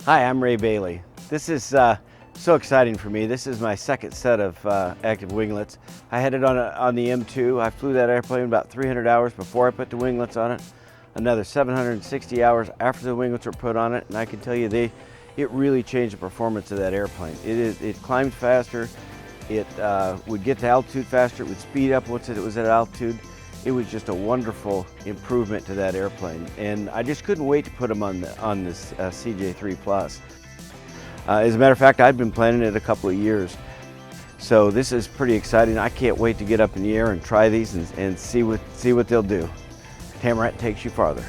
Hi, I'm Ray Bailey. This is so exciting for me. This is my second set of active winglets. I had it on the M2. I flew that airplane about 300 hours before I put the winglets on it. Another 760 hours after the winglets were put on it, and I can tell you it really changed the performance of that airplane. It climbed faster. It would get to altitude faster. It would speed up once it was at altitude. It was just a wonderful improvement to that airplane, and I just couldn't wait to put them on this CJ3 Plus. As a matter of fact, I've been planning it a couple of years, so this is pretty exciting. I can't wait to get up in the air and try these and see what they'll do. Tamarack takes you farther.